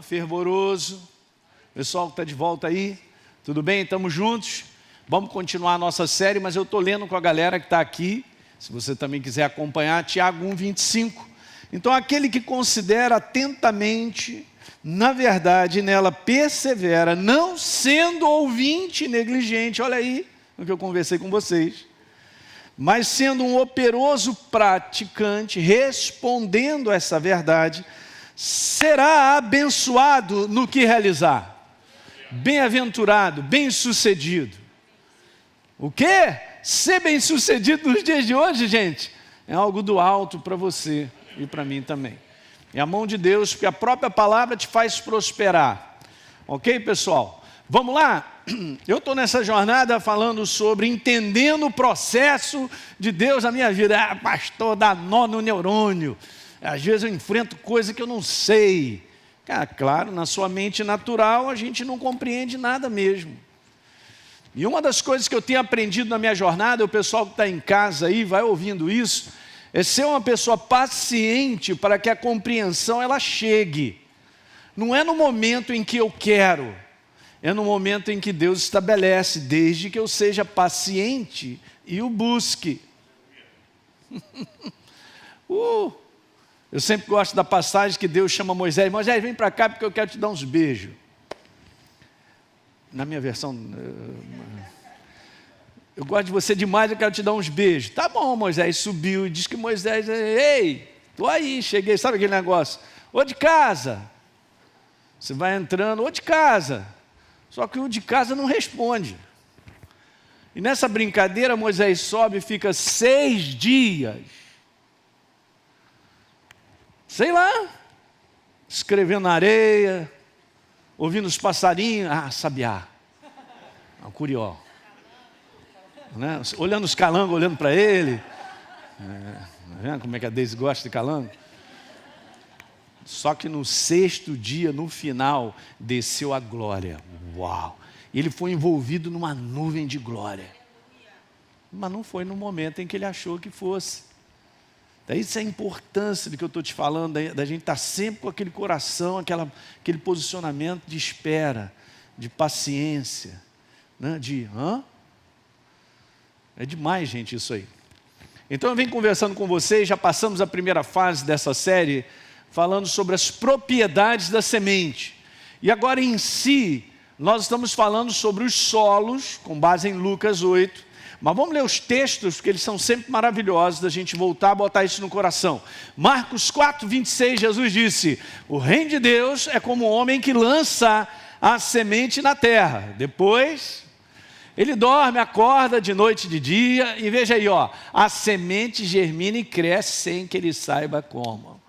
Fervoroso. Pessoal que está de volta aí, tudo bem? Estamos juntos? Vamos continuar a nossa série, mas eu estou lendo com a galera que está aqui, se você também quiser acompanhar, Tiago 1,25. Então, aquele que considera atentamente, na verdade, nela persevera, não sendo ouvinte negligente, olha aí o que eu conversei com vocês, mas sendo um operoso praticante, respondendo a essa verdade, será abençoado no que realizar. Bem-aventurado, bem-sucedido. O quê? Ser bem-sucedido nos dias de hoje, gente, é algo do alto para você e para mim também. É a mão de Deus, porque a própria palavra te faz prosperar. Ok, pessoal? Vamos lá? Eu estou nessa jornada falando sobre entendendo o processo de Deus na minha vida. Pastor, dá nó no neurônio. Às vezes eu enfrento coisa que eu não sei. Claro, na sua mente natural a gente não compreende nada mesmo. E uma das coisas que eu tenho aprendido na minha jornada, o pessoal que está em casa aí vai ouvindo isso, é ser uma pessoa paciente para que a compreensão ela chegue. Não é no momento em que eu quero, é no momento em que Deus estabelece, desde que eu seja paciente e o busque. Eu sempre gosto da passagem que Deus chama Moisés. Moisés, vem para cá porque eu quero te dar uns beijos. Na minha versão, eu gosto de você demais, eu quero te dar uns beijos. Tá bom, Moisés subiu e diz que Moisés, ei, estou aí, cheguei, sabe aquele negócio? Ô de casa. Você vai entrando, ô de casa. Só que o de casa não responde. E nessa brincadeira, Moisés sobe e fica 6 dias. Sei lá, escrevendo na areia, ouvindo os passarinhos, sabiá, curió, né? Olhando os calangos, olhando para ele, tá vendo como é que a Deise gosta de calango? Só que no 6º dia, no final, desceu a glória, uau, e ele foi envolvido numa nuvem de glória, mas não foi no momento em que ele achou que fosse. Isso é a importância do que eu estou te falando, da gente estar sempre com aquele coração, aquele posicionamento de espera, de paciência, né? É demais, gente, isso aí. Então eu venho conversando com vocês, já passamos a primeira fase dessa série, falando sobre as propriedades da semente. E agora em si, nós estamos falando sobre os solos, com base em Lucas 8, mas vamos ler os textos, porque eles são sempre maravilhosos, da gente voltar a botar isso no coração. Marcos 4:26, Jesus disse, o reino de Deus é como um homem que lança a semente na terra. Depois, ele dorme, acorda de noite e de dia, e veja aí, a semente germina e cresce sem que ele saiba como.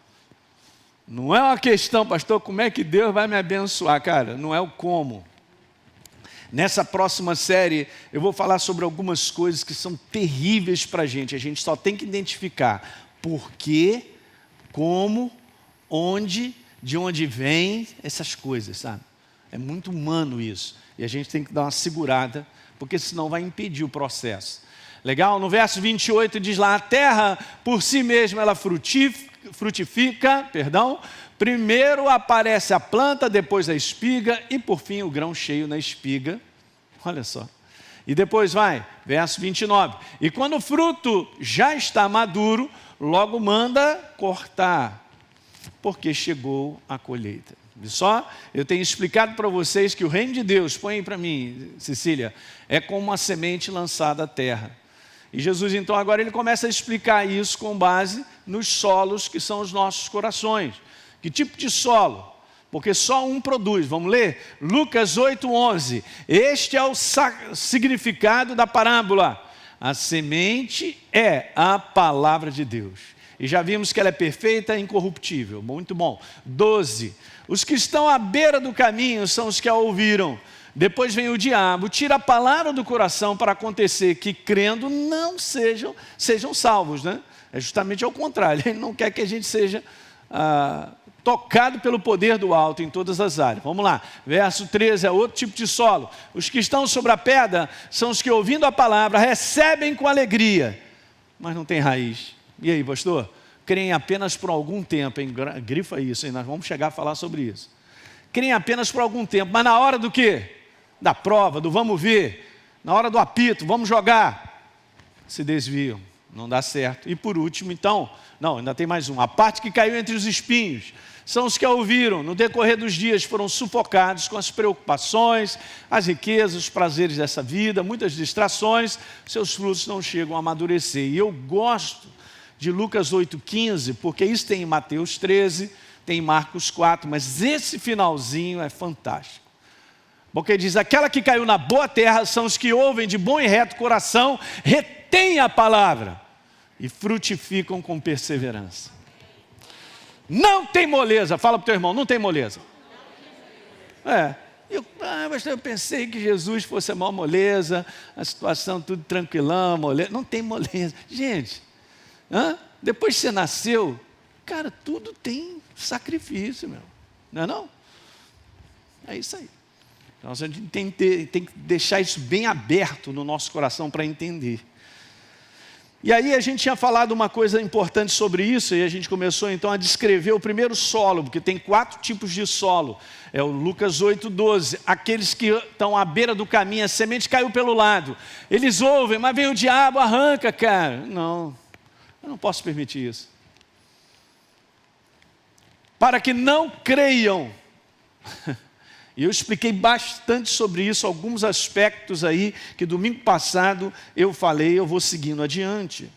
Não é uma questão, pastor, como é que Deus vai me abençoar? Cara, não é o como. Nessa próxima série, eu vou falar sobre algumas coisas que são terríveis para a gente só tem que identificar por quê, como, onde, de onde vem essas coisas, sabe? É muito humano isso, e a gente tem que dar uma segurada, porque senão vai impedir o processo. Legal? No verso 28 diz lá, a terra por si mesma ela frutifica, primeiro aparece a planta, depois a espiga e por fim o grão cheio na espiga. Olha só. E depois vai, verso 29. E quando o fruto já está maduro, logo manda cortar, porque chegou a colheita. E só, eu tenho explicado para vocês que o reino de Deus, põe aí para mim, Cecília, é como uma semente lançada à terra. E Jesus, então, agora ele começa a explicar isso com base nos solos que são os nossos corações. Que tipo de solo? Porque só um produz. Vamos ler? Lucas 8:11. Este é o significado da parábola. A semente é a palavra de Deus. E já vimos que ela é perfeita e incorruptível. Muito bom. 12. Os que estão à beira do caminho são os que a ouviram. Depois vem o diabo, tira a palavra do coração para acontecer que crendo não sejam salvos, né? É justamente ao contrário, ele não quer que a gente seja tocado pelo poder do alto em todas as áreas. Vamos lá, verso 13 é outro tipo de solo. Os que estão sobre a pedra são os que ouvindo a palavra recebem com alegria, mas não tem raiz. E aí, pastor? Creem apenas por algum tempo, hein? Grifa isso, hein? Nós vamos chegar a falar sobre isso. creem apenas por algum tempo, mas na hora do quê? Da prova, do vamos ver, na hora do apito, vamos jogar, se desviam, não dá certo. E por último, então, não, ainda tem mais um, a parte que caiu entre os espinhos, são os que a ouviram, no decorrer dos dias foram sufocados com as preocupações, as riquezas, os prazeres dessa vida, muitas distrações, seus frutos não chegam a amadurecer. E eu gosto de Lucas 8,15, porque isso tem em Mateus 13, tem em Marcos 4, mas esse finalzinho é fantástico. Porque diz, aquela que caiu na boa terra são os que ouvem de bom e reto coração, retêm a palavra e frutificam com perseverança. Não tem moleza, fala para o teu irmão, não tem moleza. Mas eu pensei que Jesus fosse a maior moleza, a situação tudo tranquilão, moleza. Não tem moleza. Gente, depois que você nasceu, cara, tudo tem sacrifício, meu. Não é não? É isso aí. Então a gente tem que deixar isso bem aberto no nosso coração para entender. E aí a gente tinha falado uma coisa importante sobre isso, e a gente começou então a descrever o primeiro solo, porque tem 4 tipos de solo. É o Lucas 8,12, aqueles que estão à beira do caminho, a semente caiu pelo lado. Eles ouvem, mas vem o diabo, arranca, cara. Não, eu não posso permitir isso. Para que não creiam. E eu expliquei bastante sobre isso, alguns aspectos aí, que domingo passado eu falei, eu vou seguindo adiante,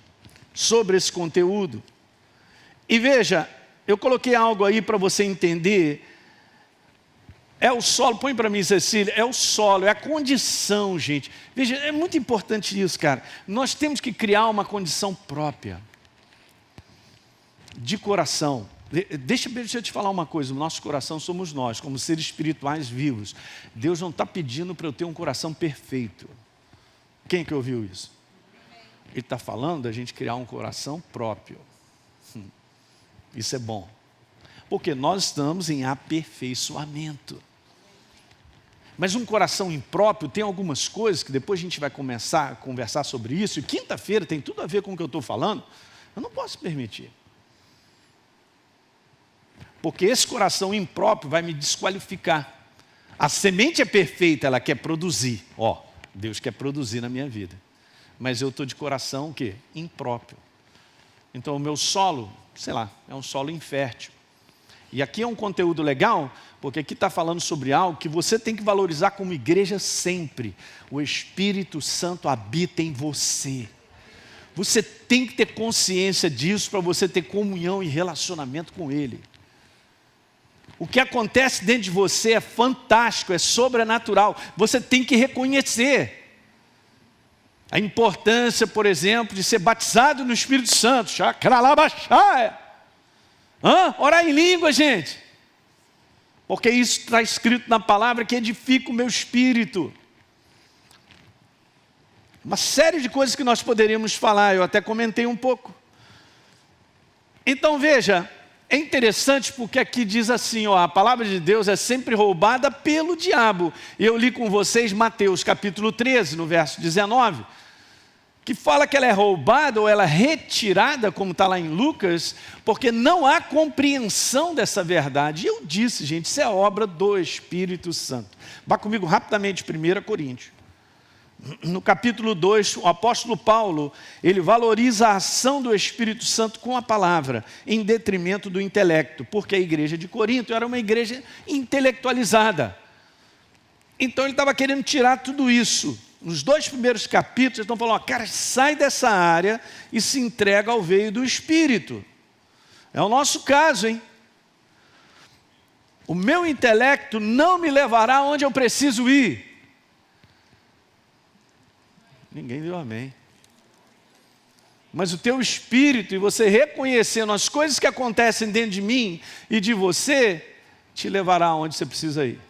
sobre esse conteúdo. E veja, eu coloquei algo aí para você entender, é o solo, põe para mim, Cecília, é o solo, é a condição, gente. Veja, é muito importante isso, cara. Nós temos que criar uma condição própria, de coração. Deixa eu te falar uma coisa, o nosso coração somos nós, como seres espirituais vivos. Deus não está pedindo para eu ter um coração perfeito. Quem que ouviu isso? Ele está falando da gente criar um coração próprio. Isso é bom. Porque nós estamos em aperfeiçoamento. Mas um coração impróprio tem algumas coisas que depois a gente vai começar a conversar sobre isso. E quinta-feira tem tudo a ver com o que eu estou falando. Eu não posso permitir. Porque esse coração impróprio vai me desqualificar. A semente é perfeita, ela quer produzir. Deus quer produzir na minha vida. Mas eu estou de coração o quê? Impróprio. Então o meu solo, sei lá, é um solo infértil. E aqui é um conteúdo legal, porque aqui está falando sobre algo que você tem que valorizar como igreja sempre. O Espírito Santo habita em você. Você tem que ter consciência disso para você ter comunhão e relacionamento com Ele. O que acontece dentro de você é fantástico, é sobrenatural. Você tem que reconhecer a importância, por exemplo, de ser batizado no Espírito Santo. Orar em língua, gente. Porque isso está escrito na palavra que edifica o meu espírito. Uma série de coisas que nós poderíamos falar, eu até comentei um pouco. Então veja, é interessante porque aqui diz assim, a palavra de Deus é sempre roubada pelo diabo. Eu li com vocês Mateus capítulo 13, no verso 19, que fala que ela é roubada ou ela é retirada, como está lá em Lucas, porque não há compreensão dessa verdade. E eu disse, gente, isso é obra do Espírito Santo. Vá comigo rapidamente, 1 Coríntios. No capítulo 2, o apóstolo Paulo, ele valoriza a ação do Espírito Santo com a palavra, em detrimento do intelecto, porque a igreja de Corinto era uma igreja intelectualizada. Então ele estava querendo tirar tudo isso. Nos 2 primeiros capítulos, eles estão falando, cara, sai dessa área e se entrega ao veio do Espírito. É o nosso caso, hein? O meu intelecto não me levará onde eu preciso ir. Ninguém deu amém. Mas o teu espírito e você reconhecendo as coisas que acontecem dentro de mim e de você, te levará aonde você precisa ir.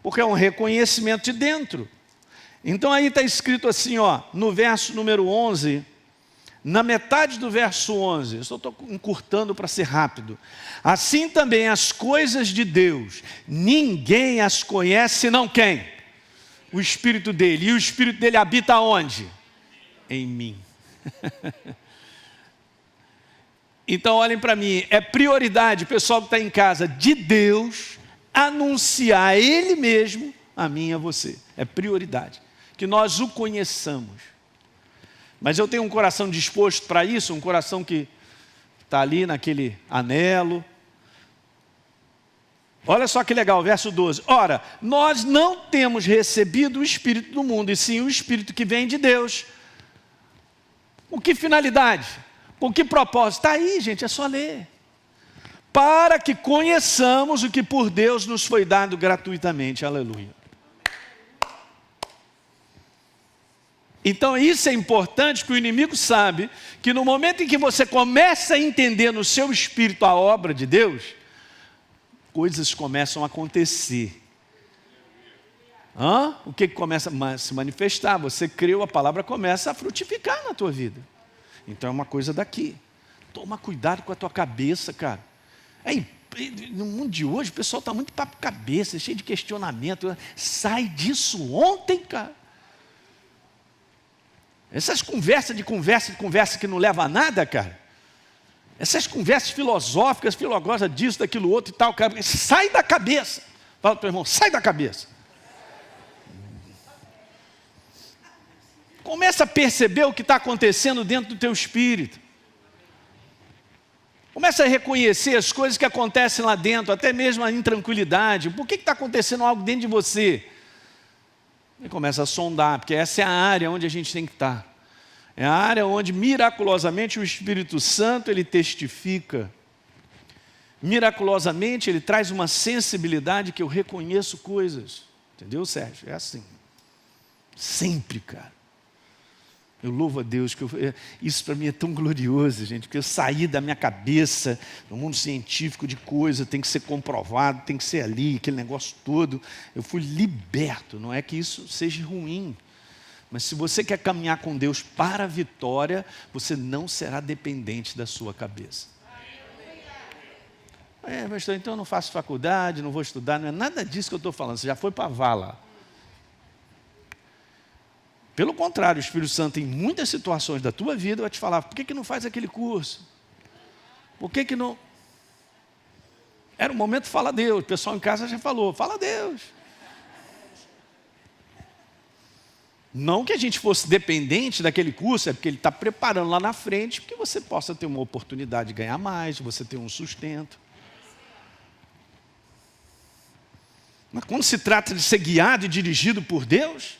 Porque é um reconhecimento de dentro. Então aí está escrito assim, no verso número 11, na metade do verso 11, eu só estou encurtando para ser rápido. Assim também as coisas de Deus, ninguém as conhece senão quem? O Espírito dele. E o Espírito dele habita onde? Em mim. Então olhem para mim, é prioridade, pessoal que está em casa, de Deus, anunciar Ele mesmo a mim e a você. É prioridade, que nós o conheçamos. Mas eu tenho um coração disposto para isso, um coração que está ali naquele anelo. Olha só que legal, verso 12. Ora, nós não temos recebido o Espírito do mundo, e sim o Espírito que vem de Deus. Com que finalidade? Com que propósito? Está aí, gente, é só ler. Para que conheçamos o que por Deus nos foi dado gratuitamente. Aleluia. Então isso é importante, que o inimigo sabe que no momento em que você começa a entender no seu espírito a obra de Deus, coisas começam a acontecer. O que começa a se manifestar? Você creu, a palavra começa a frutificar na tua vida. Então é uma coisa daqui. Toma cuidado com a tua cabeça, cara. No mundo de hoje o pessoal está muito papo cabeça, cheio de questionamento. Sai disso ontem, cara. Essas conversas que não levam a nada, cara. Essas conversas filosóficas disso, daquilo outro e tal, cara. Sai da cabeça. Fala para o teu irmão, sai da cabeça. Começa a perceber o que está acontecendo dentro do teu espírito. Começa a reconhecer as coisas que acontecem lá dentro, até mesmo a intranquilidade. Por que está acontecendo algo dentro de você? E começa a sondar, porque essa é a área onde a gente tem que estar. É a área onde miraculosamente o Espírito Santo ele testifica. Miraculosamente ele traz uma sensibilidade que eu reconheço coisas. Entendeu, Sérgio? É assim. Sempre, cara. Eu louvo a Deus, isso para mim é tão glorioso, gente, porque eu saí da minha cabeça, no mundo científico de coisa, tem que ser comprovado, tem que ser ali, aquele negócio todo. Eu fui liberto, não é que isso seja ruim, mas se você quer caminhar com Deus para a vitória, você não será dependente da sua cabeça. Pastor, então eu não faço faculdade, não vou estudar, não é nada disso que eu estou falando, você já foi para a vala. Pelo contrário, o Espírito Santo, em muitas situações da tua vida, vai te falar, por que não faz aquele curso? Por que não... Era o momento de falar a Deus, o pessoal em casa já falou, fala a Deus. Não que a gente fosse dependente daquele curso, é porque ele está preparando lá na frente, porque você possa ter uma oportunidade de ganhar mais, você ter um sustento. Mas quando se trata de ser guiado e dirigido por Deus...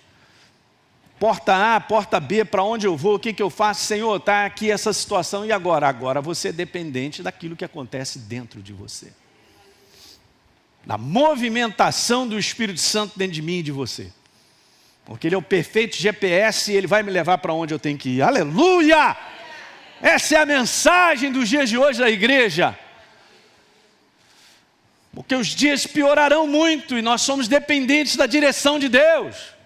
Porta A, porta B, para onde eu vou, o que eu faço? Senhor, está aqui essa situação, e agora? Agora você é dependente daquilo que acontece dentro de você. Da movimentação do Espírito Santo dentro de mim e de você. Porque Ele é o perfeito GPS e Ele vai me levar para onde eu tenho que ir. Aleluia! Essa é a mensagem dos dias de hoje da igreja. Porque os dias piorarão muito e nós somos dependentes da direção de Deus.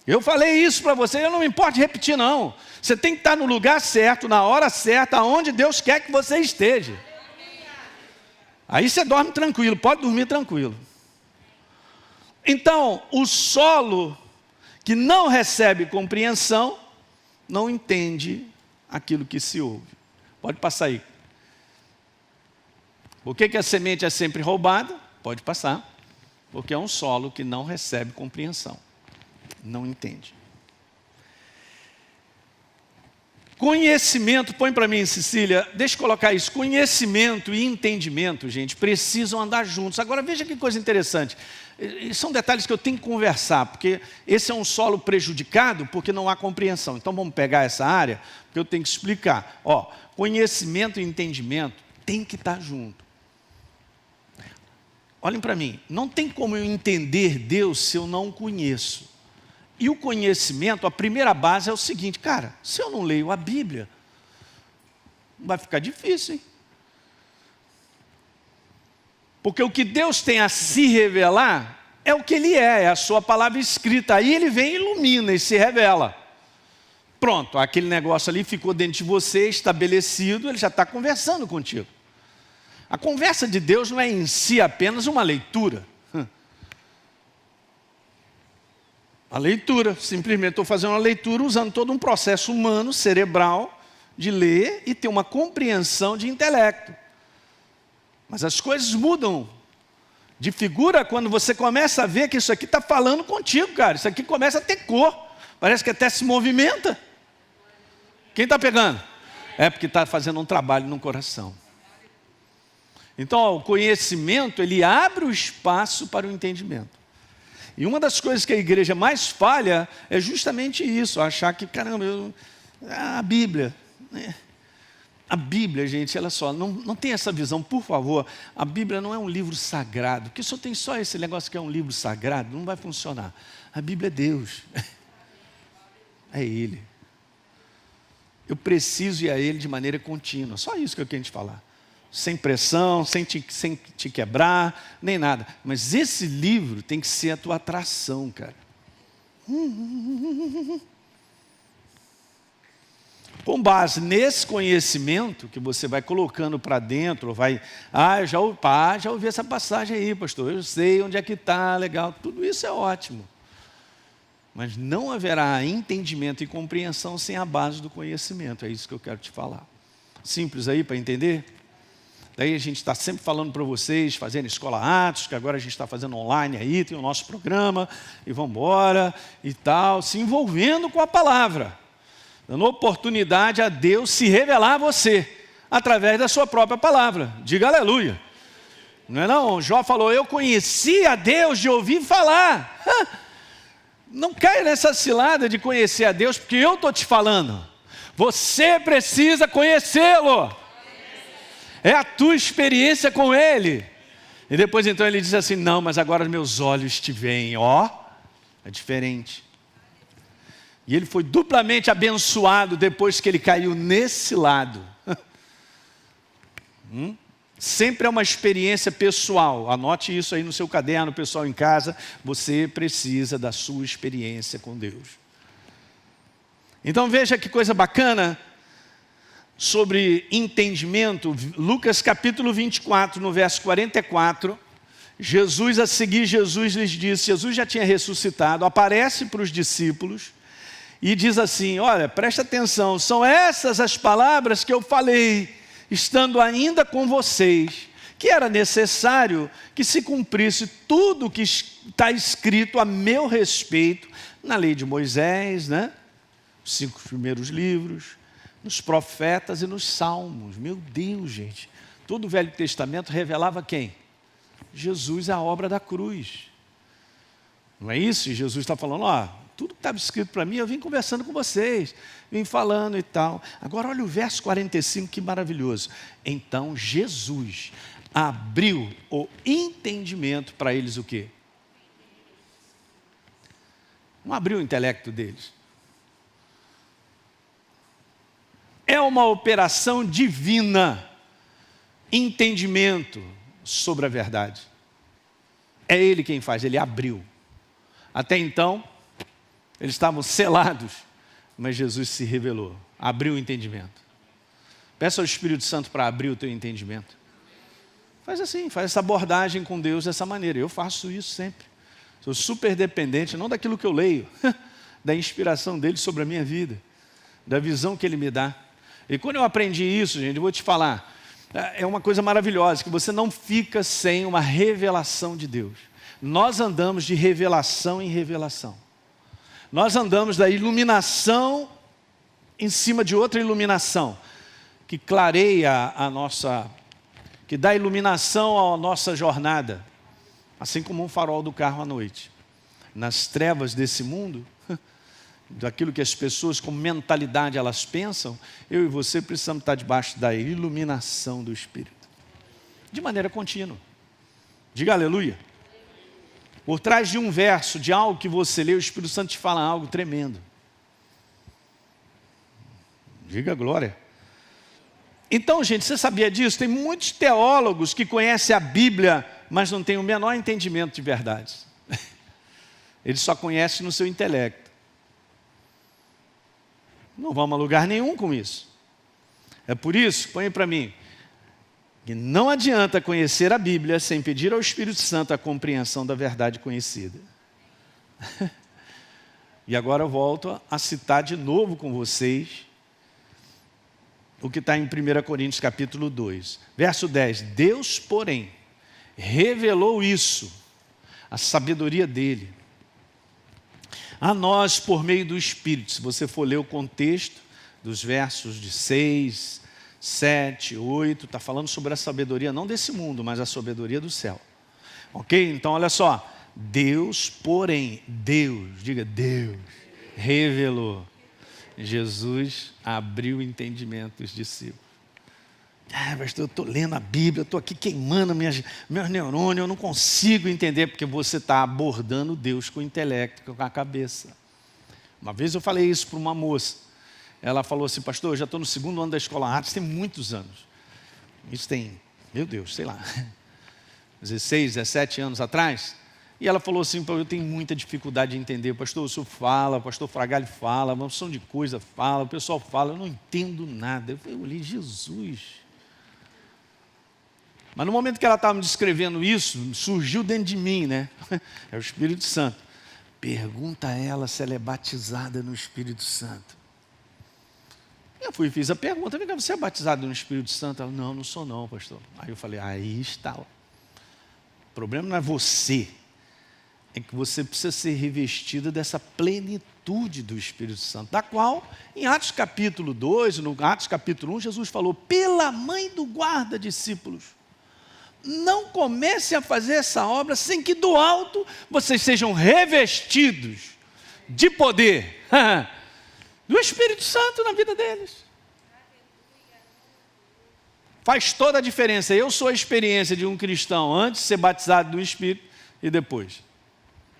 Eu falei isso para você, eu não me importo de repetir não. Você tem que estar no lugar certo, na hora certa, aonde Deus quer que você esteja. Aí você dorme tranquilo, pode dormir tranquilo. Então, o solo que não recebe compreensão, não entende aquilo que se ouve. Pode passar aí. Por que a semente é sempre roubada? Pode passar. Porque é um solo que não recebe compreensão. Não entende. Conhecimento, põe para mim, Cecília, deixa eu colocar isso. Conhecimento e entendimento, gente, precisam andar juntos. Agora veja que coisa interessante. São detalhes que eu tenho que conversar, porque esse é um solo prejudicado porque não há compreensão. Então vamos pegar essa área, porque eu tenho que explicar. Conhecimento e entendimento tem que estar junto. Olhem para mim, não tem como eu entender Deus se eu não o conheço. E o conhecimento, a primeira base é o seguinte, cara, se eu não leio a Bíblia, vai ficar difícil, hein? Porque o que Deus tem a se revelar é o que Ele é a sua palavra escrita. Aí Ele vem e ilumina e se revela. Pronto, aquele negócio ali ficou dentro de você, estabelecido, Ele já está conversando contigo. A conversa de Deus não é em si apenas uma leitura. A leitura, simplesmente estou fazendo uma leitura usando todo um processo humano, cerebral, de ler e ter uma compreensão de intelecto. Mas as coisas mudam de figura quando você começa a ver que isso aqui está falando contigo, cara. Isso aqui começa a ter cor. Parece que até se movimenta. Quem está pegando? É porque está fazendo um trabalho no coração. Então, ó, o conhecimento, ele abre o espaço para o entendimento. E uma das coisas que a igreja mais falha é justamente isso, achar que, caramba, a Bíblia, né? A Bíblia, gente, olha só, não tem essa visão, por favor. A Bíblia não é um livro sagrado, porque se eu tenho só esse negócio que é um livro sagrado, não vai funcionar. A Bíblia é Deus, é Ele. Eu preciso ir a Ele de maneira contínua, só isso que eu quero te falar. Sem pressão, sem te quebrar, nem nada. Mas esse livro tem que ser a tua atração, cara. Com base nesse conhecimento que você vai colocando para dentro, já ouvi essa passagem aí, pastor, eu sei onde é que está, legal, tudo isso é ótimo. Mas não haverá entendimento e compreensão sem a base do conhecimento, é isso que eu quero te falar. Simples aí para entender? Daí a gente está sempre falando para vocês, fazendo Escola Atos, que agora a gente está fazendo online aí, tem o nosso programa, e vamos embora, e tal, se envolvendo com a palavra, dando oportunidade a Deus se revelar a você, através da sua própria palavra. Diga aleluia. Não é não? Jó falou, eu conheci a Deus de ouvir falar. Não caia nessa cilada de conhecer a Deus, porque eu estou te falando. Você precisa conhecê-lo. É a tua experiência com Ele. E depois então ele diz assim, não, mas agora meus olhos te veem. Ó, é diferente. E ele foi duplamente abençoado depois que ele caiu nesse lado. Sempre é uma experiência pessoal. Anote isso aí no seu caderno, pessoal em casa. Você precisa da sua experiência com Deus. Então veja que coisa bacana. Sobre entendimento, Lucas capítulo 24, no verso 44, Jesus lhes disse, Jesus já tinha ressuscitado, aparece para os discípulos e diz assim, olha, presta atenção, são essas as palavras que eu falei, estando ainda com vocês, que era necessário que se cumprisse tudo o que está escrito a meu respeito, na lei de Moisés, né? Os 5 primeiros livros, nos profetas e nos salmos. Meu Deus, gente. Todo o Velho Testamento revelava quem? Jesus, a obra da cruz. Não é isso? E Jesus está falando, ó, tudo que estava escrito para mim, eu vim conversando com vocês, vim falando e tal. Agora olha o verso 45, que maravilhoso. Então Jesus abriu o entendimento para eles o quê? Não abriu o intelecto deles. É uma operação divina, entendimento sobre a verdade. É Ele quem faz, Ele abriu. Até então, eles estavam selados, mas Jesus se revelou, abriu o entendimento. Peça ao Espírito Santo para abrir o teu entendimento. Faz assim, faz essa abordagem com Deus dessa maneira. Eu faço isso sempre. Sou super dependente, não daquilo que eu leio, da inspiração dele sobre a minha vida, da visão que ele me dá. E quando eu aprendi isso, gente, eu vou te falar, é uma coisa maravilhosa, que você não fica sem uma revelação de Deus. Nós andamos de revelação em revelação. Nós andamos da iluminação em cima de outra iluminação, que clareia que dá iluminação à nossa jornada, assim como um farol do carro à noite. Nas trevas desse mundo, daquilo que as pessoas com mentalidade elas pensam, eu e você precisamos estar debaixo da iluminação do Espírito, de maneira contínua. Diga aleluia. Por trás de um verso, de algo que você lê, o Espírito Santo te fala algo tremendo. Diga glória. Então, gente, você sabia disso? Tem muitos teólogos que conhecem a Bíblia, mas não têm o menor entendimento de verdades. Eles só conhecem no seu intelecto. Não vamos a lugar nenhum com isso. É por isso, põe para mim, que não adianta conhecer a Bíblia sem pedir ao Espírito Santo a compreensão da verdade conhecida. E agora eu volto a citar de novo com vocês o que está em 1 Coríntios capítulo 2. Verso 10. Deus, porém, revelou isso, a sabedoria dele, a nós por meio do Espírito. Se você for ler o contexto dos versos de 6, 7, 8, está falando sobre a sabedoria, não desse mundo, mas a sabedoria do céu. Ok? Então olha só, Deus, porém, diga Deus, revelou. Jesus abriu o entendimento dos discípulos. Pastor, eu estou lendo a Bíblia, eu estou aqui queimando meus neurônios, eu não consigo entender, porque você está abordando Deus com o intelecto, com a cabeça. Uma vez eu falei isso para uma moça, ela falou assim, pastor, eu já estou no 2º ano da Escola Artes, tem muitos anos. Isso tem, meu Deus, sei lá, 16, 17 anos atrás. E ela falou assim, eu tenho muita dificuldade de entender, pastor, o senhor fala, o pastor Fragalho fala, uma opção de coisa fala, o pessoal fala, eu não entendo nada. Eu olhei, Jesus. Mas no momento que ela estava me descrevendo isso, surgiu dentro de mim, né? É o Espírito Santo. Pergunta a ela se ela é batizada no Espírito Santo. Eu fui e fiz a pergunta, vem cá, você é batizado no Espírito Santo? Ela, não sou não, pastor. Aí eu falei, aí está. O problema não é você, é que você precisa ser revestido dessa plenitude do Espírito Santo, da qual, em Atos capítulo 2, no Atos capítulo 1, Jesus falou, pela mãe do guarda-discípulos, não comecem a fazer essa obra sem que do alto vocês sejam revestidos de poder do Espírito Santo na vida deles. Faz toda a diferença. Eu sou a experiência de um cristão antes de ser batizado no Espírito e depois.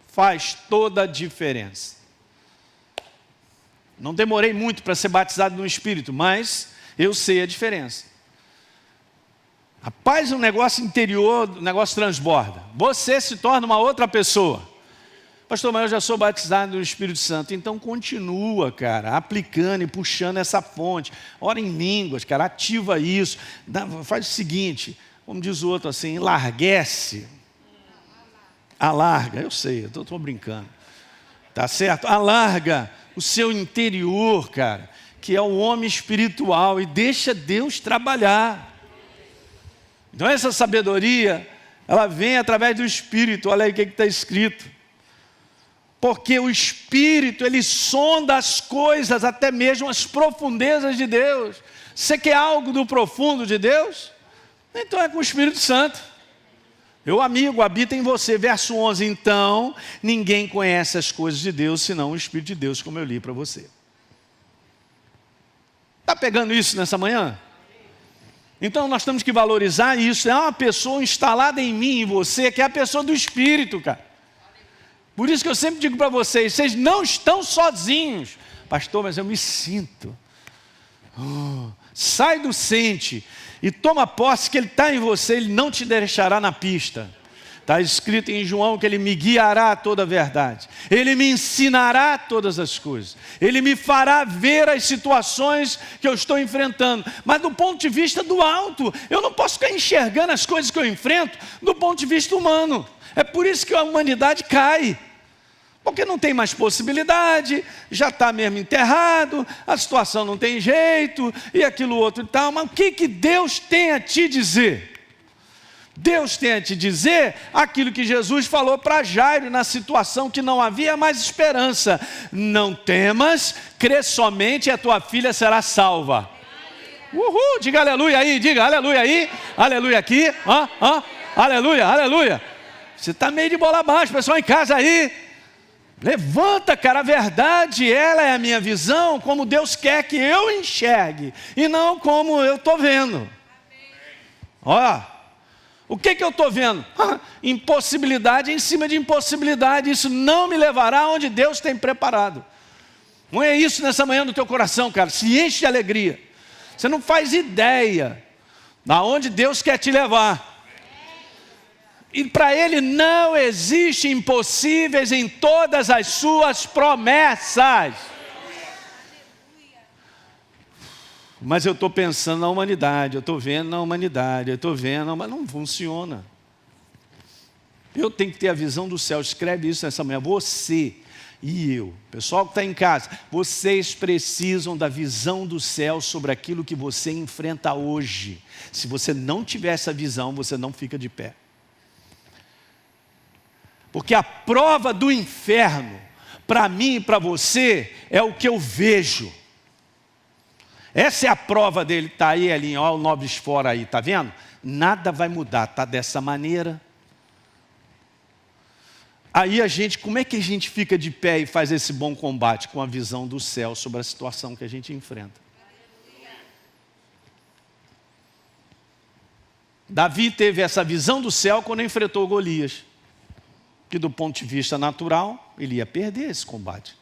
Faz toda a diferença. Não demorei muito para ser batizado no Espírito, mas eu sei a diferença. Rapaz, um negócio interior, um negócio transborda. Você se torna uma outra pessoa. Pastor, mas eu já sou batizado no Espírito Santo. Então continua, cara, aplicando e puxando essa fonte. Ora em línguas, cara, ativa isso. Faz o seguinte, como diz o outro assim, enlarguece. Alarga, eu sei, eu estou brincando. Tá certo? Alarga o seu interior, cara, que é o homem espiritual, e deixa Deus trabalhar. Então essa sabedoria, ela vem através do Espírito. Olha aí o que está escrito. Porque o Espírito, ele sonda as coisas, até mesmo as profundezas de Deus. Você quer algo do profundo de Deus? Então é com o Espírito Santo. Meu amigo, habita em você. Verso 11, então, ninguém conhece as coisas de Deus, senão o Espírito de Deus, como eu li para você. Está pegando isso nessa manhã? Então nós temos que valorizar isso. É uma pessoa instalada em mim e em você, que é a pessoa do Espírito, cara. Por isso que eu sempre digo para vocês, vocês não estão sozinhos. Pastor, mas eu me sinto. Sai do sente e toma posse que Ele está em você, Ele não te deixará na pista. Está escrito em João que Ele me guiará a toda a verdade. Ele me ensinará todas as coisas. Ele me fará ver as situações que eu estou enfrentando. Mas do ponto de vista do alto, eu não posso ficar enxergando as coisas que eu enfrento do ponto de vista humano. É por isso que a humanidade cai. Porque não tem mais possibilidade, já está mesmo enterrado, a situação não tem jeito, e aquilo outro e tal. Mas o que Deus tem a te dizer? Deus tem a te dizer aquilo que Jesus falou para Jairo na situação que não havia mais esperança. Não temas, crê somente e a tua filha será salva. Uhul, diga aleluia aí, diga aleluia aí, aleluia aqui, aleluia, aleluia. Você está meio de bola abaixo, pessoal em casa aí. Levanta, cara, a verdade, ela é a minha visão, como Deus quer que eu enxergue, e não como eu estou vendo. Olha. O que eu estou vendo? Impossibilidade em cima de impossibilidade. Isso não me levará onde Deus tem preparado. Não é isso nessa manhã no teu coração, cara. Se enche de alegria. Você não faz ideia de onde Deus quer te levar. E para Ele não existe impossíveis em todas as suas promessas. Mas eu estou pensando na humanidade, eu estou vendo na humanidade, eu estou vendo, mas não funciona. Eu tenho que ter a visão do céu. Escreve isso nessa manhã. Você e eu, pessoal que está em casa, vocês precisam da visão do céu sobre aquilo que você enfrenta hoje. Se você não tiver essa visão, você não fica de pé. Porque a prova do inferno, para mim e para você, é o que eu vejo. Essa é a prova dele, está aí, Elinho, olha o Nobres fora aí, está vendo? Nada vai mudar, está dessa maneira. Aí como é que a gente fica de pé e faz esse bom combate? Com a visão do céu sobre a situação que a gente enfrenta. Davi teve essa visão do céu quando enfrentou Golias, que do ponto de vista natural, ele ia perder esse combate.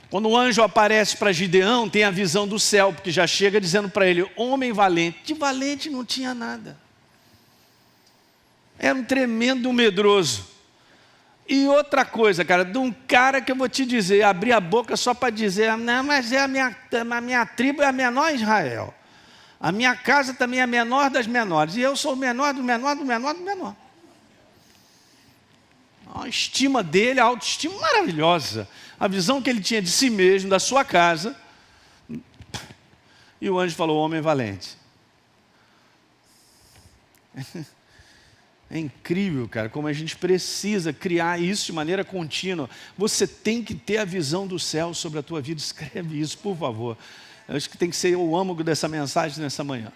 Quando o anjo aparece para Gideão, tem a visão do céu, porque já chega dizendo para ele, homem valente. De valente não tinha nada. Era um tremendo medroso. E outra coisa, cara, de um cara que eu vou te dizer, abrir a boca só para dizer, não, mas a minha tribo é a menor em Israel. A minha casa também é a menor das menores. E eu sou o menor do menor do menor do menor. A estima dele, a autoestima maravilhosa. A visão que ele tinha de si mesmo, da sua casa. E o anjo falou, homem valente. É incrível, cara, como a gente precisa criar isso de maneira contínua. Você tem que ter a visão do céu sobre a tua vida. Escreve isso, por favor. Eu acho que tem que ser o âmago dessa mensagem nessa manhã.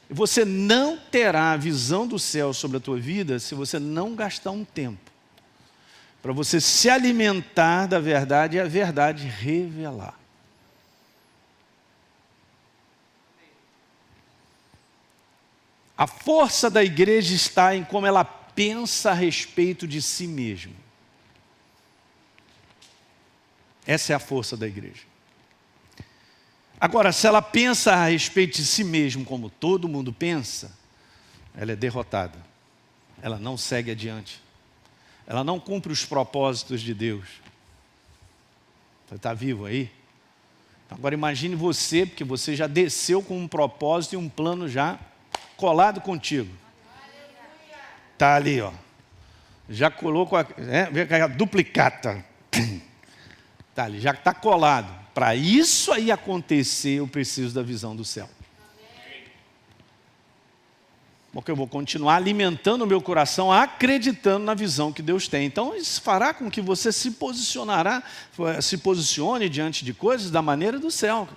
Você não terá a visão do céu sobre a tua vida se você não gastar um tempo para você se alimentar da verdade e a verdade revelar. A força da igreja está em como ela pensa a respeito de si mesma. Essa é a força da igreja. Agora, se ela pensa a respeito de si mesma como todo mundo pensa, ela é derrotada. Ela não segue adiante. Ela não cumpre os propósitos de Deus. Você está vivo aí? Agora imagine você, porque você já desceu com um propósito e um plano já colado contigo. Está ali, ó. Já colocou a duplicata. Está ali, já está colado. Para isso aí acontecer, eu preciso da visão do céu. Porque eu vou continuar alimentando o meu coração, acreditando na visão que Deus tem. Então isso fará com que você se posicione diante de coisas da maneira do céu.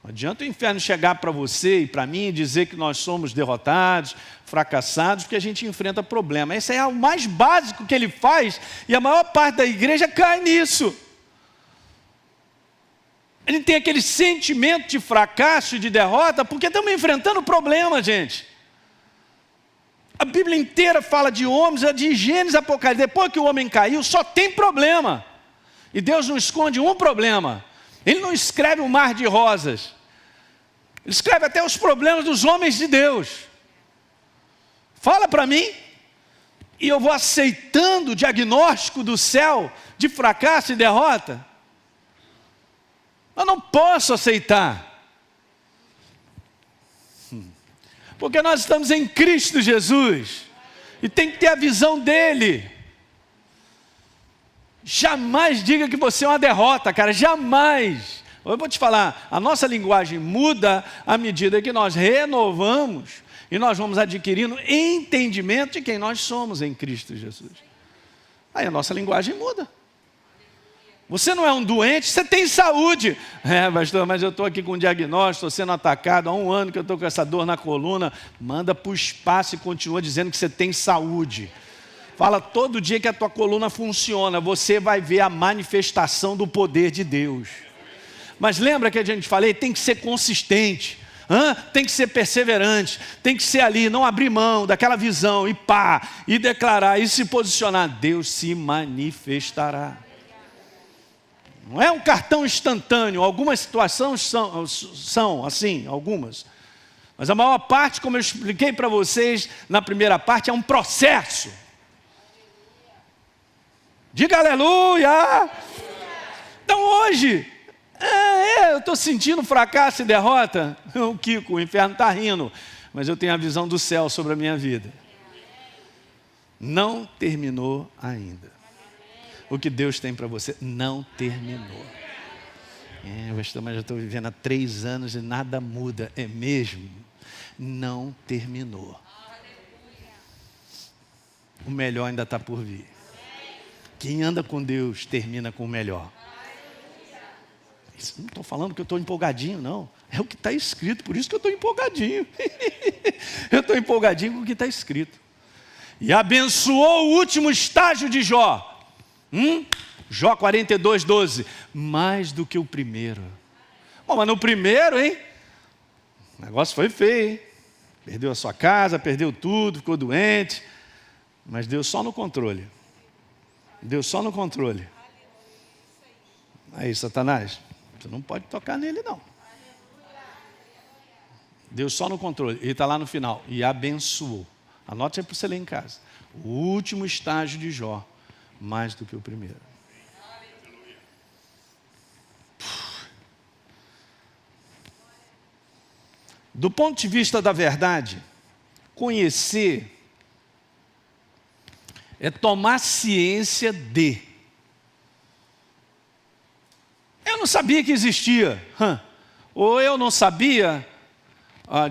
Não adianta o inferno chegar para você e para mim e dizer que nós somos derrotados, fracassados, porque a gente enfrenta problema. Esse é o mais básico que ele faz e a maior parte da igreja cai nisso. Ele tem aquele sentimento de fracasso e de derrota porque estamos enfrentando problema, gente. A Bíblia inteira fala de homens, de Gênesis, Apocalipse. Depois que o homem caiu, só tem problema. E Deus não esconde um problema. Ele não escreve um mar de rosas. Ele escreve até os problemas dos homens de Deus. Fala para mim, e eu vou aceitando o diagnóstico do céu de fracasso e derrota. Eu não posso aceitar. Porque nós estamos em Cristo Jesus. E tem que ter a visão dele. Jamais diga que você é uma derrota, cara. Jamais. Eu vou te falar, a nossa linguagem muda à medida que nós renovamos e nós vamos adquirindo entendimento de quem nós somos em Cristo Jesus. Aí a nossa linguagem muda. Você não é um doente, você tem saúde. Pastor, mas eu estou aqui com um diagnóstico, estou sendo atacado há 1 ano que eu estou com essa dor na coluna. Manda para o espaço e continua dizendo que você tem saúde. Fala todo dia que a tua coluna funciona, você vai ver a manifestação do poder de Deus. Mas lembra que a gente falei, tem que ser consistente. Tem que ser perseverante, tem que ser ali, não abrir mão daquela visão e declarar e se posicionar. Deus se manifestará. Não é um cartão instantâneo, algumas situações são assim, algumas. Mas a maior parte, como eu expliquei para vocês na primeira parte, é um processo. Diga aleluia! Então hoje, eu estou sentindo fracasso e derrota. O Kiko, o inferno está rindo, mas eu tenho a visão do céu sobre a minha vida. Não terminou ainda. O que Deus tem para você não terminou. Pastor, mas eu estou vivendo há 3 anos e nada muda. É mesmo? Não terminou. O melhor ainda está por vir. Quem anda com Deus termina com o melhor. Não estou falando que eu estou empolgadinho, não. É o que está escrito, por isso que eu estou empolgadinho. Eu estou empolgadinho com o que está escrito. E abençoou o último estágio de Jó. Jó 42, 12. Mais do que o primeiro. Bom, mas no primeiro, hein? O negócio foi feio, hein? Perdeu a sua casa, perdeu tudo, ficou doente. Mas Deus só no controle. Deus só no controle. Aí, Satanás, você não pode tocar nele, não. Deus só no controle. Ele está lá no final. E abençoou. Anote aí para você ler em casa. O último estágio de Jó, mais do que o primeiro. Do ponto de vista da verdade, conhecer é tomar ciência de. Eu não sabia que existia. Ou eu não sabia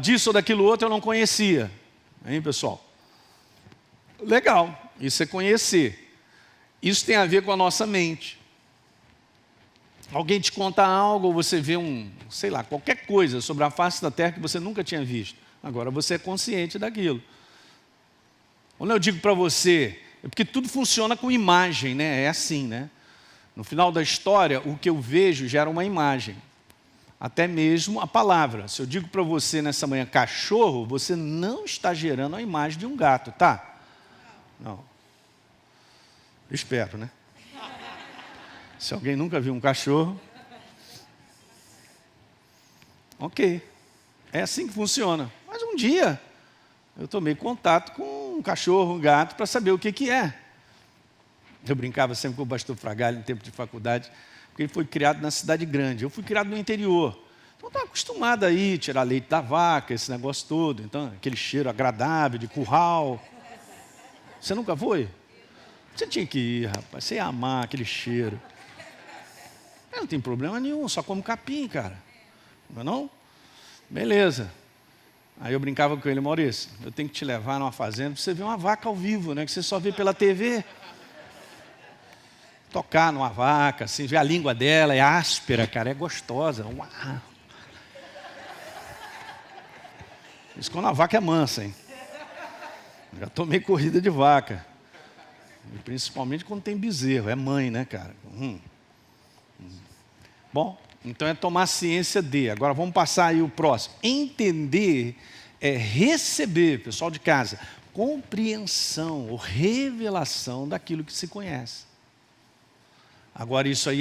disso ou daquilo outro, eu não conhecia. Hein, pessoal? Legal, isso é conhecer. Isso tem a ver com a nossa mente. Alguém te conta algo, ou você vê qualquer coisa sobre a face da terra que você nunca tinha visto. Agora você é consciente daquilo. Quando eu digo para você, é porque tudo funciona com imagem, né? É assim, né? No final da história, o que eu vejo gera uma imagem. Até mesmo a palavra. Se eu digo para você nessa manhã cachorro, você não está gerando a imagem de um gato, tá? Não. Eu espero, né? Se alguém nunca viu um cachorro, ok. É assim que funciona. Mas um dia, eu tomei contato com um cachorro, um gato, para saber o que é. Eu brincava sempre com o pastor Fragalho no tempo de faculdade, porque ele foi criado na cidade grande. Eu fui criado no interior. Então, estava acostumado a ir tirar leite da vaca, esse negócio todo. Então, aquele cheiro agradável de curral. Você nunca foi? Você tinha que ir, rapaz. Você ia amar aquele cheiro. Não tem problema nenhum, só como capim, cara. Não é não? Beleza. Aí eu brincava com ele, Maurício, eu tenho que te levar numa fazenda para você ver uma vaca ao vivo, né? Que você só vê pela TV. Tocar numa vaca, assim, ver a língua dela, é áspera, cara, é gostosa. Uau. Isso quando a vaca é mansa, hein? Já tomei corrida de vaca. E principalmente quando tem bezerro, é mãe, né, cara? Bom, então é tomar ciência de. Agora vamos passar aí o próximo. Entender é receber, pessoal de casa, compreensão ou revelação daquilo que se conhece. Agora isso aí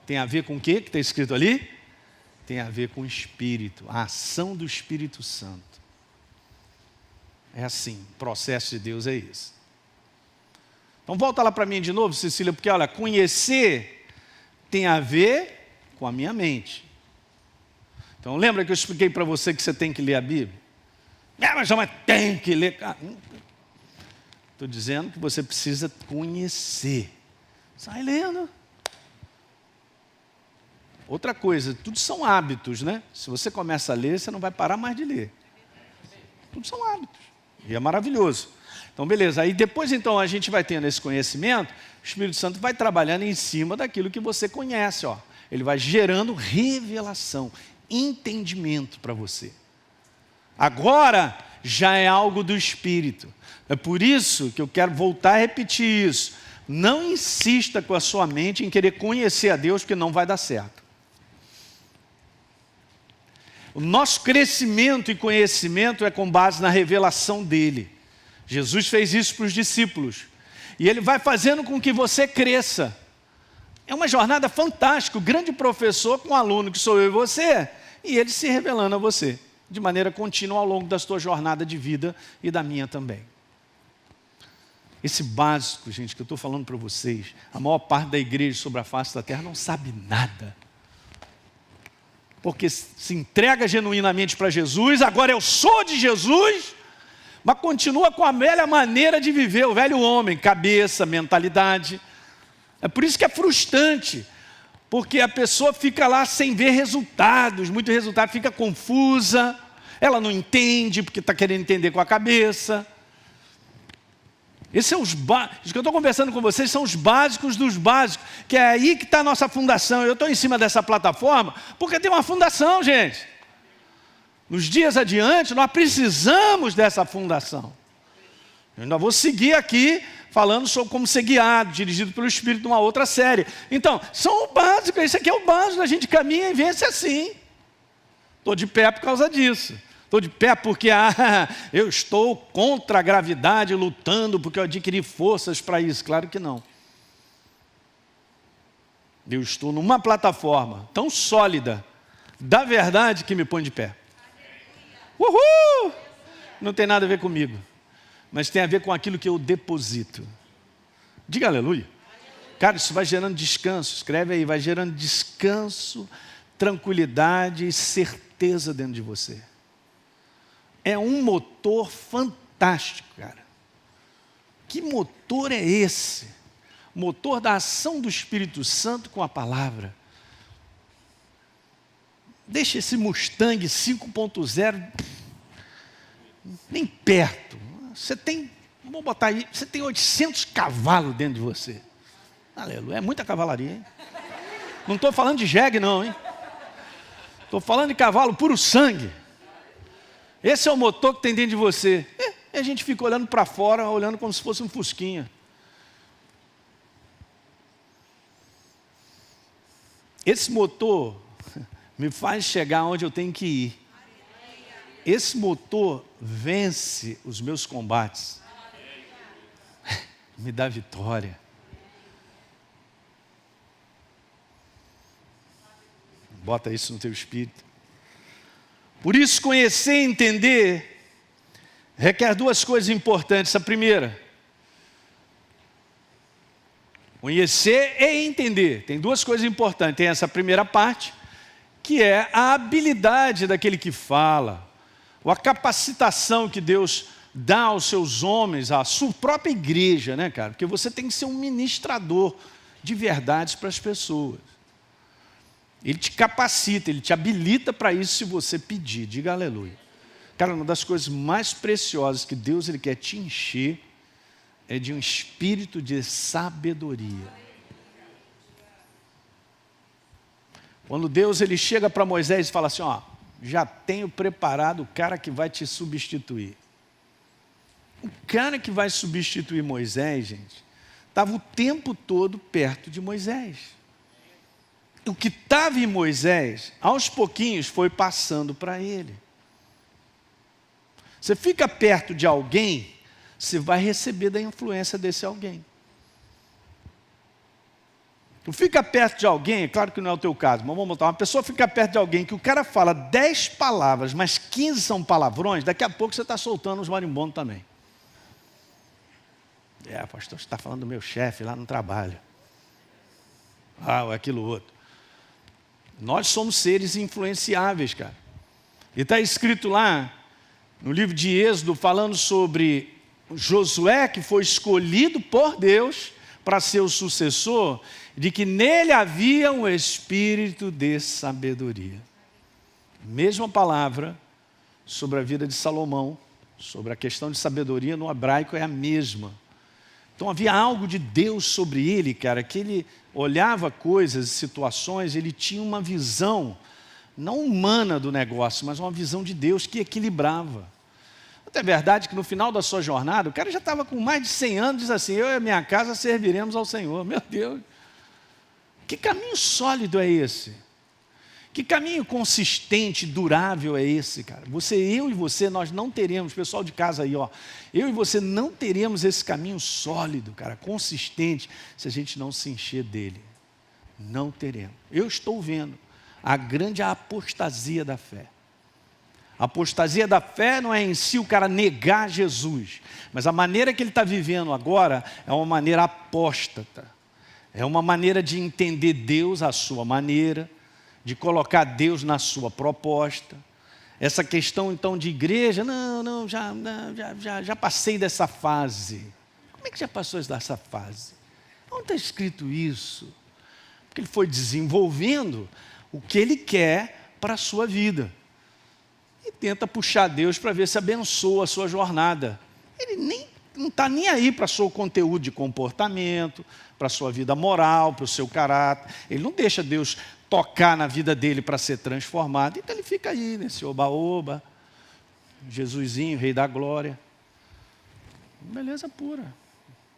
tem a ver com o quê que está escrito ali? Tem a ver com o Espírito, a ação do Espírito Santo. É assim, o processo de Deus é isso. Então volta lá para mim de novo, Cecília, porque olha, conhecer tem a ver com a minha mente. Então lembra que eu expliquei para você que você tem que ler a Bíblia? Mas tem que ler. Estou dizendo que você precisa conhecer. Sai lendo. Outra coisa, tudo são hábitos, né? Se você começa a ler, você não vai parar mais de ler. Tudo são hábitos. E é maravilhoso. Então, beleza. Aí depois, então, a gente vai tendo esse conhecimento, o Espírito Santo vai trabalhando em cima daquilo que você conhece, ó. Ele vai gerando revelação, entendimento para você. Agora, já é algo do Espírito. É por isso que eu quero voltar a repetir isso. Não insista com a sua mente em querer conhecer a Deus, porque não vai dar certo. O nosso crescimento e conhecimento é com base na revelação dele. Jesus fez isso para os discípulos. E ele vai fazendo com que você cresça. É uma jornada fantástica. O grande professor com um aluno que sou eu e você, e ele se revelando a você, de maneira contínua ao longo da sua jornada de vida e da minha também. Esse básico, gente, que eu estou falando para vocês, a maior parte da igreja sobre a face da terra não sabe nada. Porque se entrega genuinamente para Jesus, agora eu sou de Jesus, mas continua com a velha maneira de viver, o velho homem, cabeça, mentalidade. É por isso que é frustrante, porque a pessoa fica lá sem ver resultados, muito resultado, fica confusa, ela não entende porque está querendo entender com a cabeça. Esses são os básicos que eu estou conversando com vocês, são os básicos dos básicos, que é aí que está a nossa fundação. Eu estou em cima dessa plataforma porque tem uma fundação, gente. Nos dias adiante, nós precisamos dessa fundação. Eu ainda vou seguir aqui falando sobre como ser guiado, dirigido pelo Espírito, numa outra série. Então, são o básico, esse aqui é o básico, a gente caminha e vence assim. Estou de pé por causa disso. Estou de pé porque eu estou contra a gravidade, lutando porque eu adquiri forças para isso. Claro que não. Eu estou numa plataforma tão sólida da verdade que me põe de pé. Uhul! Não tem nada a ver comigo, mas tem a ver com aquilo que eu deposito. Diga aleluia. Cara, isso vai gerando descanso. Escreve aí, vai gerando descanso, tranquilidade e certeza dentro de você. É um motor fantástico, cara. Que motor é esse? Motor da ação do Espírito Santo com a palavra. Deixa esse Mustang 5.0 nem perto. Você tem, vamos botar aí, você tem 800 cavalos dentro de você. Aleluia, é muita cavalaria, hein? Não estou falando de jegue não, hein? Estou falando de cavalo puro sangue. Esse é o motor que tem dentro de você. E a gente fica olhando para fora, olhando como se fosse um fusquinha. Esse motor me faz chegar onde eu tenho que ir. Esse motor vence os meus combates. Me dá vitória. Bota isso no teu espírito. Por isso, conhecer e entender requer duas coisas importantes. A primeira, conhecer e entender. Tem duas coisas importantes. Tem essa primeira parte, que é a habilidade daquele que fala, ou a capacitação que Deus dá aos seus homens, à sua própria igreja, né, cara? Porque você tem que ser um ministrador de verdades para as pessoas. Ele te capacita, ele te habilita para isso se você pedir. Diga aleluia. Cara, uma das coisas mais preciosas que Deus ele quer te encher é de um espírito de sabedoria. Quando Deus ele chega para Moisés e fala assim, ó, já tenho preparado o cara que vai te substituir. O cara que vai substituir Moisés, gente, estava o tempo todo perto de Moisés. O que estava em Moisés, aos pouquinhos, foi passando para ele. Você fica perto de alguém, você vai receber da influência desse alguém. Tu fica perto de alguém, é claro que não é o teu caso, mas vamos botar, uma pessoa fica perto de alguém que o cara fala 10 palavras, mas 15 são palavrões, daqui a pouco você está soltando os marimbondos também. Pastor, você está falando do meu chefe lá no trabalho. Ou aquilo outro. Nós somos seres influenciáveis, cara. E está escrito lá, no livro de Êxodo, falando sobre Josué, que foi escolhido por Deus para ser o sucessor, de que nele havia um espírito de sabedoria. Mesma palavra sobre a vida de Salomão, sobre a questão de sabedoria no hebraico é a mesma. Então havia algo de Deus sobre ele, cara, que ele olhava coisas, situações, ele tinha uma visão, não humana do negócio, mas uma visão de Deus que equilibrava. É verdade que no final da sua jornada, o cara já estava com mais de 100 anos, diz assim, eu e a minha casa serviremos ao Senhor. Meu Deus, que caminho sólido é esse? Que caminho consistente, durável é esse, cara? Eu e você, nós não teremos, pessoal de casa aí, ó, eu e você não teremos esse caminho sólido, cara, consistente, se a gente não se encher dele. Não teremos. Eu estou vendo a grande apostasia da fé. A apostasia da fé não é em si o cara negar Jesus, mas a maneira que ele está vivendo agora é uma maneira apóstata. É uma maneira de entender Deus à sua maneira, de colocar Deus na sua proposta. essa questão então de igreja, já passei dessa fase. Como é que já passou dessa fase? Onde está escrito isso? Porque ele foi desenvolvendo o que ele quer para a sua vida. E tenta puxar Deus para ver se abençoa a sua jornada. Ele não está nem aí para o seu conteúdo de comportamento, para a sua vida moral, para o seu caráter. Ele não deixa Deus tocar na vida dele para ser transformado. Então ele fica aí nesse oba-oba, Jesusinho, Rei da Glória. Beleza pura.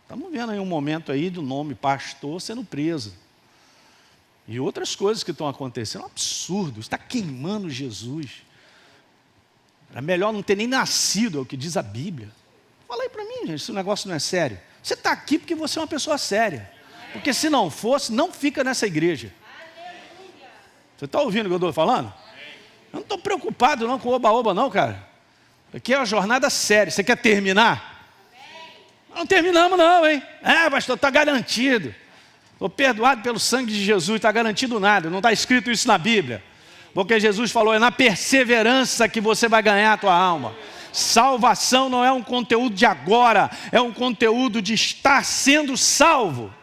Estamos vendo aí um momento aí do nome pastor sendo preso. E outras coisas que estão acontecendo. É um absurdo, está queimando Jesus. É melhor não ter nem nascido, é o que diz a Bíblia. Fala aí para mim, gente, se o negócio não é sério. Você está aqui porque você é uma pessoa séria. Porque se não fosse, não fica nessa igreja. Você está ouvindo o que eu estou falando? Eu não estou preocupado não com oba-oba não, cara. Aqui é uma jornada séria. Você quer terminar? Não terminamos não, hein? Pastor, está garantido. Estou perdoado pelo sangue de Jesus, está garantido nada. Não está escrito isso na Bíblia. Porque Jesus falou, é na perseverança que você vai ganhar a tua alma. Salvação não é um conteúdo de agora, é um conteúdo de estar sendo salvo.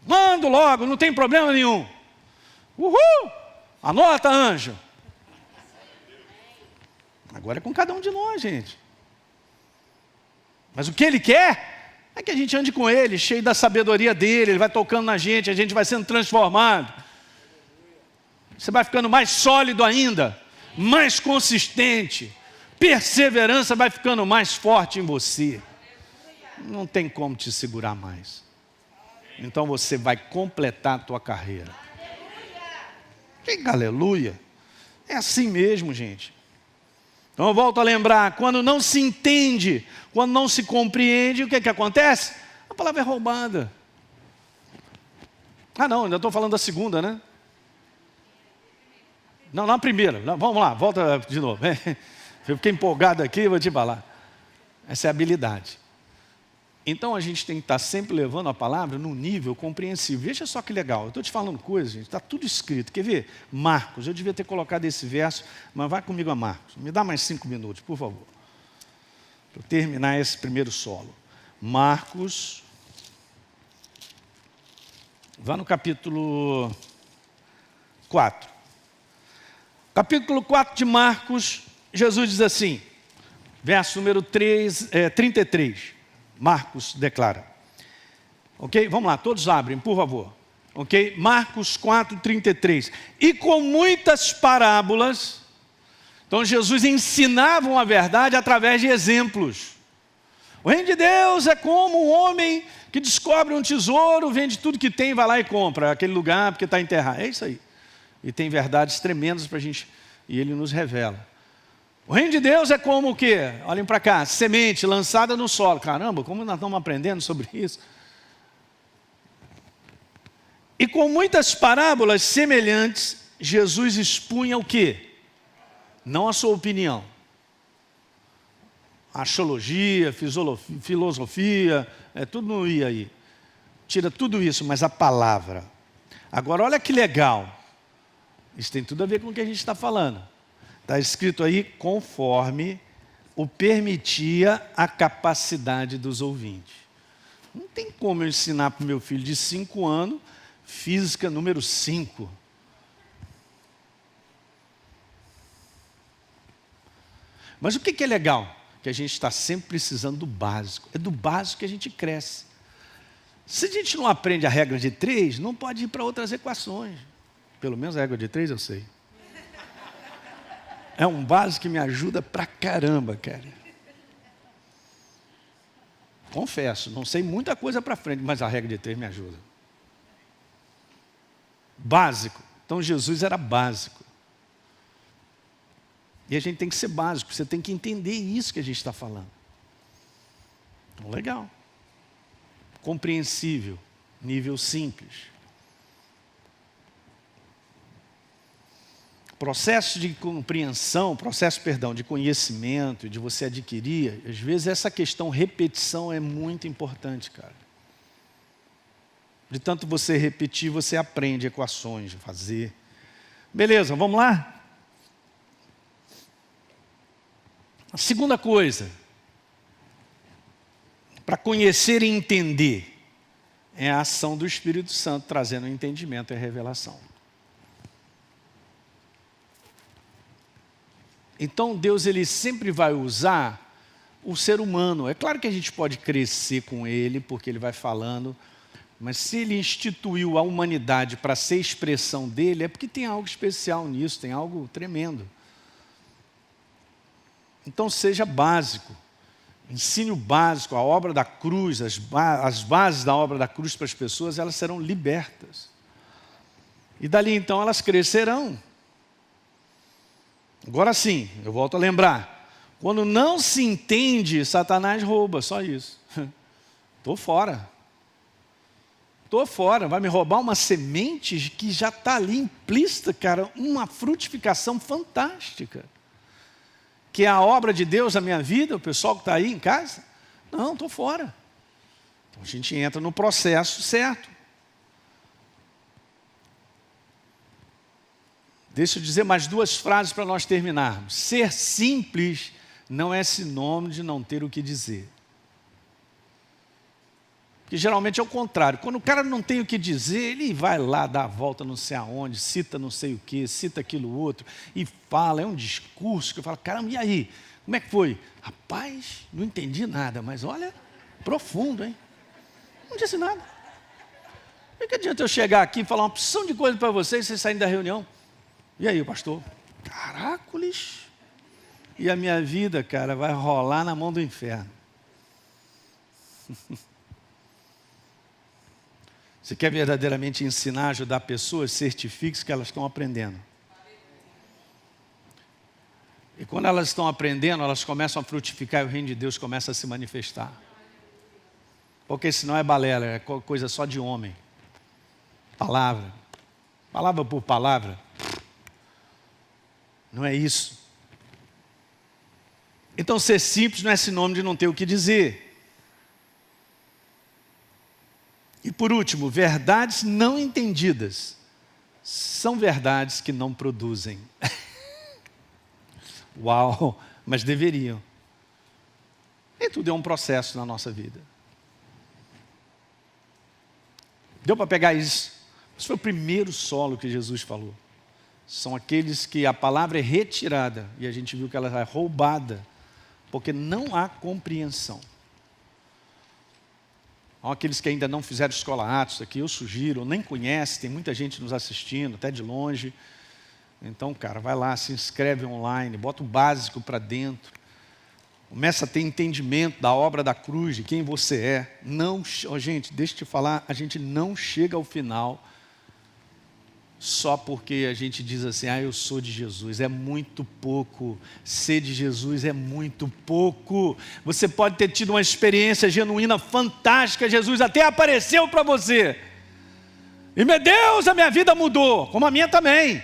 Mando logo, não tem problema nenhum. Uhul! Anota, anjo. Agora é com cada um de nós, gente. Mas o que ele quer é que a gente ande com ele, cheio da sabedoria dele, ele vai tocando na gente, a gente vai sendo transformado. Você vai ficando mais sólido ainda, mais consistente. Perseverança vai ficando mais forte em você. Não tem como te segurar mais. Então você vai completar a tua carreira. Aleluia. É assim mesmo, gente. Então eu volto a lembrar, quando não se entende, quando não se compreende, o que acontece? A palavra é roubada. Não, ainda estou falando da segunda, né? Não, na primeira. Não, vamos lá, volta de novo. Eu fiquei empolgado aqui, vou te falar. Essa é a habilidade. Então a gente tem que estar sempre levando a palavra num nível compreensível. Veja só que legal, eu estou te falando coisas, gente, está tudo escrito. Quer ver? Marcos, eu devia ter colocado esse verso, mas vai comigo a Marcos. Me dá mais 5 minutos, por favor. Para terminar esse primeiro solo. Marcos, vá no capítulo 4. Capítulo 4 de Marcos, Jesus diz assim, verso número 33. Marcos declara. Ok? Vamos lá, todos abrem, por favor. Ok? Marcos 4:33. E com muitas parábolas, então Jesus ensinava a verdade através de exemplos. O reino de Deus é como um homem que descobre um tesouro, vende tudo que tem, vai lá e compra aquele lugar porque está enterrado. É isso aí. E tem verdades tremendas para a gente, e ele nos revela. O reino de Deus é como o quê? Olhem para cá, semente lançada no solo. Caramba, como nós estamos aprendendo sobre isso? E com muitas parábolas semelhantes, Jesus expunha o quê? Não a sua opinião. Axiologia, filosofia, tudo não ia aí. Tira tudo isso, mas a palavra. Agora olha que legal. Isso tem tudo a ver com o que a gente está falando. Está escrito aí, conforme o permitia a capacidade dos ouvintes. Não tem como eu ensinar para o meu filho de 5 anos, física número 5. Mas o que é legal? Que a gente está sempre precisando do básico. É do básico que a gente cresce. Se a gente não aprende a regra de 3, não pode ir para outras equações. Pelo menos a regra de 3 eu sei. É um básico que me ajuda pra caramba, cara. Confesso, não sei muita coisa para frente, mas a regra de 3 me ajuda. Básico. Então Jesus era básico. E a gente tem que ser básico, você tem que entender isso que a gente está falando. Então, legal. Compreensível, nível simples. Processo de compreensão, de conhecimento, de você adquirir, às vezes essa questão repetição é muito importante, cara. De tanto você repetir, você aprende equações, fazer. Beleza, vamos lá? A segunda coisa, para conhecer e entender, é a ação do Espírito Santo trazendo o entendimento e a revelação. Então Deus ele sempre vai usar o ser humano. É claro que a gente pode crescer com ele, porque ele vai falando, mas se ele instituiu a humanidade para ser expressão dele, é porque tem algo especial nisso, tem algo tremendo. Então seja básico, ensine o básico, a obra da cruz, as bases da obra da cruz para as pessoas, elas serão libertas. E dali então elas crescerão. Agora sim, eu volto a lembrar, quando não se entende, Satanás rouba, só isso. Estou fora. Estou fora, vai me roubar uma semente que já está ali implícita, cara, uma frutificação fantástica. Que é a obra de Deus na minha vida, o pessoal que está aí em casa. Não, estou fora. Então a gente entra no processo certo. Deixa eu dizer mais duas frases para nós terminarmos. Ser simples não é sinônimo de não ter o que dizer. Porque geralmente é o contrário. Quando o cara não tem o que dizer, ele vai lá, dá a volta não sei aonde, cita não sei o que, cita aquilo outro, e fala, é um discurso que eu falo, caramba, e aí? Como é que foi? Rapaz, não entendi nada, mas olha, profundo, hein? Não disse nada. O que adianta eu chegar aqui e falar uma opção de coisa para vocês e vocês saírem da reunião? E aí, pastor? Caracoles! E a minha vida, cara, vai rolar na mão do inferno. Você quer verdadeiramente ensinar, ajudar pessoas, certifique-se que elas estão aprendendo. E quando elas estão aprendendo, elas começam a frutificar e o reino de Deus começa a se manifestar. Porque senão é balela, é coisa só de homem. Palavra. Palavra por palavra. Não é isso. Então ser simples não é sinônimo de não ter o que dizer. E por último, verdades não entendidas são verdades que não produzem. Uau, mas deveriam. E tudo é um processo na nossa vida. Deu para pegar isso? Esse foi o primeiro solo que Jesus falou. São aqueles que a palavra é retirada e a gente viu que ela é roubada, porque não há compreensão. Aqueles que ainda não fizeram escola Atos aqui, eu sugiro, nem conhece, tem muita gente nos assistindo, até de longe. Então, cara, vai lá, se inscreve online, bota o básico para dentro. Começa a ter entendimento da obra da cruz, de quem você é. Não, gente, deixa eu te falar, a gente não chega ao final só porque a gente diz assim, eu sou de Jesus. É muito pouco. Ser de Jesus é muito pouco. Você pode ter tido uma experiência genuína, fantástica. Jesus até apareceu para você. E meu Deus, a minha vida mudou, como a minha também.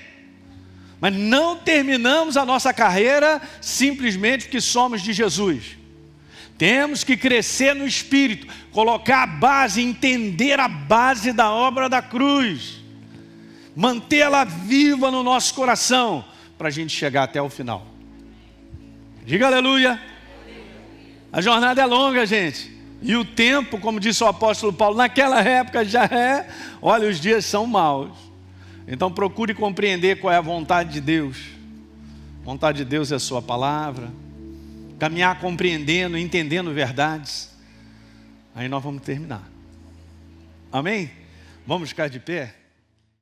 Mas não terminamos a nossa carreira simplesmente porque somos de Jesus. Temos que crescer no Espírito, colocar a base, entender a base da obra da cruz. Mantê-la viva no nosso coração, para a gente chegar até o final. Diga aleluia. A jornada é longa, gente. E o tempo, como disse o apóstolo Paulo, naquela época já olha, os dias são maus. Então procure compreender qual é a vontade de Deus. A vontade de Deus é a sua palavra. Caminhar compreendendo, entendendo verdades. Aí nós vamos terminar. Amém? Vamos ficar de pé?